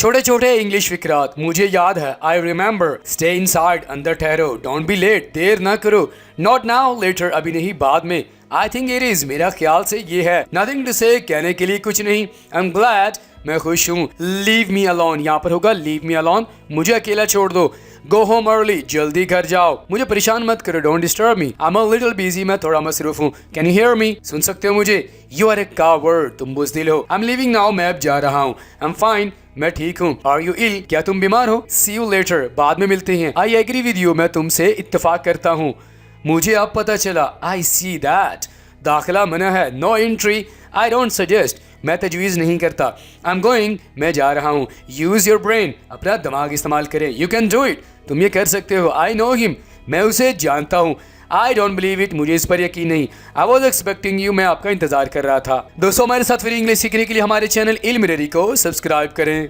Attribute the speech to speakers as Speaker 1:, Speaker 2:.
Speaker 1: छोटे छोटे इंग्लिश फिक्रात मुझे याद है। आई रिमेंबर, स्टे इनसाइड, अंदर ठहरो, डोंट बी लेट, देर ना करो, नॉट नाउ, लेटर, अभी नहीं, बाद में, आई थिंक इट इज, मेरा ख्याल से ये है, नथिंग टू से, कहने के लिए कुछ नहीं, आई एम ग्लैड, मैं खुश हूँ, लीव मी अलोन, यहाँ पर होगा लीव मी अलोन, मुझे अकेला छोड़ दो, गो होम अर्ली, जल्दी घर जाओ, मुझे परेशान मत करो, don't disturb me, I am a little busy, मैं थोड़ा मसरूफ हूँ, कैन यू हियर मी, सुन सकते हो मुझे, यू आर ए कावर्ड, तुम बुज़दिल हो, आई एम लीविंग नाउ, मैं अब जा रहा हूँ, आई एम फाइन, मैं ठीक हूँ, आर यू इल, क्या तुम बीमार हो, सी यू लेटर, बाद में मिलते हैं, आई एग्री विद यू, मैं तुमसे इत्तेफाक करता हूँ, मुझे अब पता चला, आई सी दैट, दाखिला मना है, no entry, I don't suggest, मैं तजवीज़ नहीं करता, आई एम गोइंग, मैं जा रहा हूँ, यूज़ योर ब्रेन, अपना दिमाग इस्तेमाल करें, यू कैन डू इट, तुम ये कर सकते हो, आई नो हिम, मैं उसे जानता हूँ, आई डोंट बिलीव इट, मुझे इस पर यकीन नहीं, आई वॉज एक्सपेक्टिंग यू, मैं आपका इंतजार कर रहा था। दोस्तों, हमारे साथ फिर इंग्लिश सीखने के लिए हमारे चैनल इल्म रेडी को सब्सक्राइब करें।